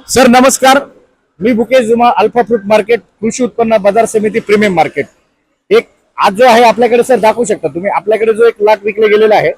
Sir नमस्कार, मी मुकेश जुमा, alpha fruit market, कृषी उत्पन्न बाजार समिती, प्रीमियम मार्केट। एक आज जो आहे आपल्याकडे सर दाखवू शकता तुम्ही, आपल्याकडे जो 1 लाख विकले गेलेला आहे,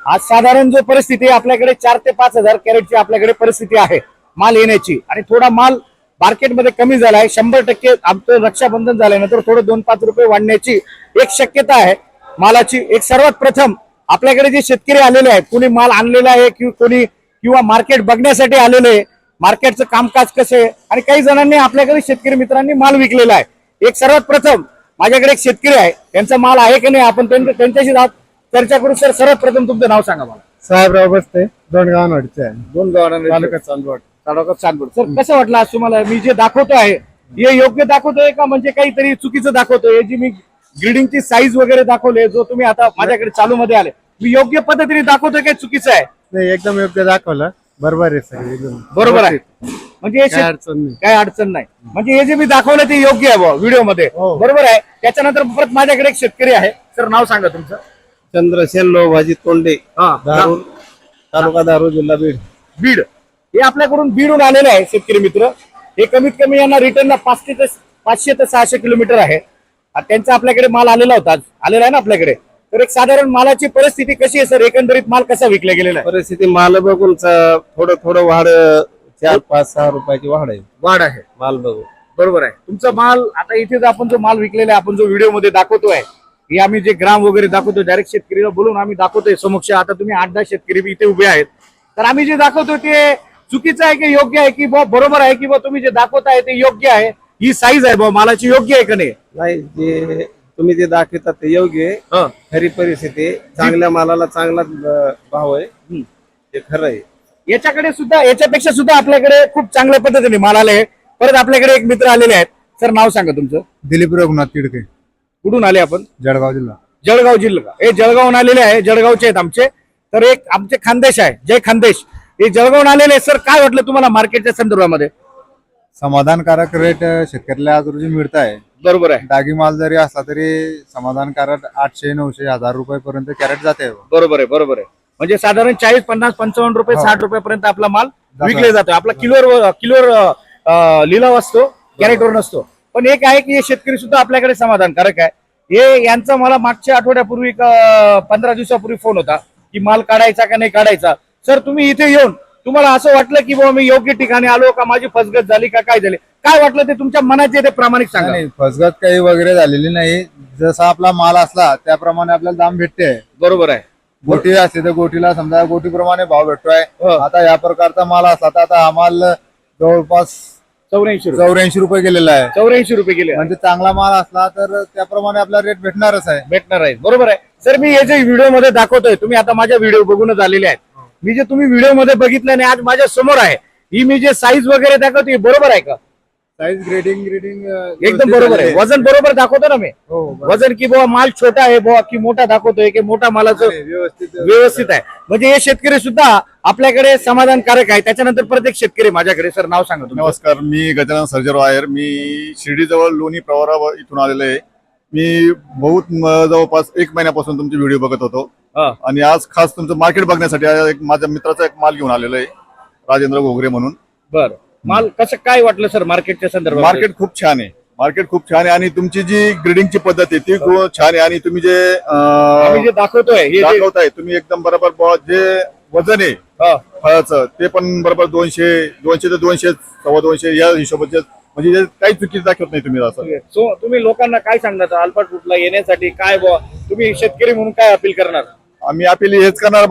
आज साधारण जो परिस्थिती आहे आपल्याकडे 4 ते 5 हजार कॅरेटची आपल्याकडे परिस्थिती आहे माल येण्याची। आणि थोडा माल मार्केटमध्ये कमी झाला आहे, 100% आमचं रक्षाबंधन झाल्यानंतर थोडं 2-5 रुपये वाढण्याची एक शक्यता आहे मालाची। एक सर्वात प्रथम आपल्याकडे जे शेतकरी आलेले आहेत, कोणी माल आणलेला आहे किंवा मार्केट बघण्यासाठी आलेले आहे, मार्केटचं कामकाज कसं आहे, आणि काही जणांनी आपल्याकडे शेतकरी मित्रांनी माल विकलेला आहे। एक सर्वात प्रथम माझ्याकडे एक शेतकरी आहे, त्यांचा माल आहे की नाही आपण त्यांच्याशी चर्चा करू। सर सर्वात प्रथम तुमचं नाव सांगा मला। साहेबराव बसते, दोंडगावनवाडीचे आहे, तालुका चांदवड। सर कसं वाटलं आज तुम्हाला? मी जे दाखवतो आहे हे योग्य दाखवतोय का म्हणजे काहीतरी चुकीचं दाखवतोय? जी मी ग्रीडिंगची साईज वगैरे दाखवले, जो तुम्ही आता माझ्याकडे चालू मध्ये आले, मी योग्य पद्धतीने दाखवतोय काय चुकीचं आहे? नाही, एकदम योग्य दाखवलं, बरोबर आहे सर, एकदम बरोबर आहे। म्हणजे काय अडचण नाही, म्हणजे हे जे मी दाखवलं ते योग्य आहे व्हिडिओ मध्ये, बरोबर आहे। त्याच्यानंतर परत माझ्याकडे एक शेतकरी आहे, सर नाव सांगा तुमचं। चंद्रशेन लोभाजी तोंडे, तालुका दारू, जिल्हा बीड। हे आपल्याकडून बीडहून आलेले आहे शेतकरी मित्र। हे कमीत कमी यांना रिटर्नला 500 ते 600 किलोमीटर आहे। त्यांचा आपल्याकडे माल आलेला होता, आलेला आहे ना आपल्याकडे। तर एक साधारण मालाची परिस्थिती कशी आहे सर? एकंदरीत माल कसा विकला गेलेला आहे? परिस्थिती माल बघून थोडं वाढ, 4-5-6 रुपयाची वाढ आहे माल बघून, बरोबर आहे। तुमचा माल आता इथे आपण जो माल विकलेला आहे, आपण जो व्हिडिओ मध्ये दाखवतोय, हे आम्ही जे ग्राम वगैरे दाखवतो, डायरेक्ट शेतकरीला बोलून आम्ही दाखवतोय समक्ष। आता तुम्ही 8-10 शेतकरी इथे उभे आहेत, तर आम्ही जे दाखवतोय ते चुकीचं आहे की योग्य आहे, की बरोबर आहे, की तुम्ही जे दाखवताय ते योग्य आहे? ही साईज आहे मालाची योग्य आहे का नाही? नाही, जे तुम्ही जे दाखवतात ते योग्य आहे, खरी परिस्थिती, चांगल्या मालाला चांगला भाव आहे, ते खरं आहे। याच्यापेक्षा सुद्धा आपल्याकडे खूप चांगल्या पद्धतीने माल आले। परत आपल्याकडे एक मित्र आलेले आहेत, सर नाव सांगा तुमचं। दिलीप रघुनाथ तिडके। कुठून आले आपण? जळगाव जिल्हा। जळगाव जिल्हा, हे जळगावहून आलेले आहे, जळगावचे आहेत आमचे। तर एक आमचे खानदेश आहे, जय खानदेश, हे जळगावहून आलेले। सर काय वाटलं तुम्हाला मार्केटच्या संदर्भामध्ये? समाधानकारक रेट शेतकऱ्याला आज रोजी मिळत आहे, बरोबर आहे। डागी माल जरी असला तरी समाधानकारक 800-900-1000 रुपयापर्यंत कॅरेट जाते, बरोबर आहे। म्हणजे साधारण 40, 50, 55 रुपये, 60 रुपयापर्यंत आपला माल विकले जातो। आपला किलोवर लिलाव असतो, कॅरेटवर नसतो। पण एक आहे की हे शेतकरी सुद्धा आपल्याकडे समाधानकारक आहे। हे यांचा मला मागच्या आठवड्यापूर्वी 15 दिवसापूर्वी फोन होता की माल काढायचा का नाही काढायचा। सर तुम्ही इथे येऊन तुम्हाला असं वाटलं की मी योग्य ठिकाणी आलो का, माझी फसगत झाली का, काय झाले, काय वाटलं ते तुमच्या मनाचे ते प्रामाणिक सांगा। नाही, फसगत काही वगैरे झालेली नाही, जसा आपला माल असला त्याप्रमाणे आपल्याला दाम भेटते, बरोबर आहे। गोटी असते तर गोटीला समजा गोटीप्रमाणे भाव भेटतोय। आता या प्रकारचा माल असला तर आता हा माल जवळपास 84 रुपये गेलेला आहे। 84 रुपये गेले, म्हणजे चांगला माल असला तर त्याप्रमाणे आपला रेट भेटणार आहे, बरोबर आहे। सर मी हे जे व्हिडिओ मध्ये दाखवतोय, तुम्ही आता माझ्या व्हिडिओ बघूनच आलेले आहेत, मी जे तुम्ही व्हिडिओ मध्ये बघितलं आणि आज माझ्या समोर आहे, ही मी जे साईज वगैरे दाखवते बरोबर आहे का? साईज ग्रेडिंग एकदम बरोबर आहे। वजन बरोबर दाखवतो ना मी? वजन की माल छोटा आहे की मोठा दाखवतोय की मोठा मालाचं व्यवस्थित आहे, म्हणजे हे शेतकरी सुद्धा आपल्याकडे समाधानकारक आहे। त्याच्यानंतर प्रत्येक शेतकरी माझ्याकडे, सर नाव सांगा तुमचं। नमस्कार, मी गजानन सर्जेराव आयर, मी शिर्डीजवळ लोणी प्रवरा इथून आलेलो आहे। मी जवळपास 1 महिन्यापासून तुमचे व्हिडिओ बघत होतो आणि आज खास तुमचं मार्केट बघण्यासाठी माझ्या मित्राचा एक माल घेऊन आलेलो आहे, राजेंद्र घोगरे म्हणून। बरं, माल कसं काय वाटलं सर मार्केटच्या संदर्भात? मार्केट खूप छान आहे, आणि तुमची जी ग्रेडिंगची पद्धत आहे ती खूप छान आहे, आणि तुम्ही जे दाखवताय तुम्ही एकदम बरोबर, जे वजन आहे फळाचं ते पण बरोबर 200 ते 200, 225 या हिशोबाचे, म्हणजे काही चुकीचं दाखवत नाही तुम्ही असं। तुम्ही लोकांना काय सांगणार अल्फा फ्रूटला येण्यासाठी? काय तुम्ही शेतकरी म्हणून काय अपील करणार? आम्ही अपील हेच करणार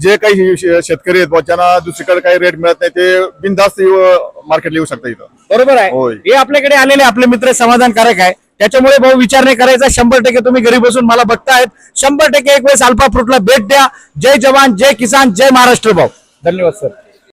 जे काही शेतकरी आहेत ज्यांना दुसरीकडे काही रेट मिळत नाही, ते बिनधास्त मार्केटला येऊ शकता इथं, बरोबर आहे। हे आपल्याकडे आलेले आपले मित्र समाधानकारक आहे, त्याच्यामुळे भाऊ विचार नाही करायचा। 100% तुम्ही घरी बसून मला बघतायत, 100% एक वेळेस अल्फा फ्रूटला भेट द्या। जय जवान, जय किसान, जय महाराष्ट्र भाऊ। धन्यवाद सर।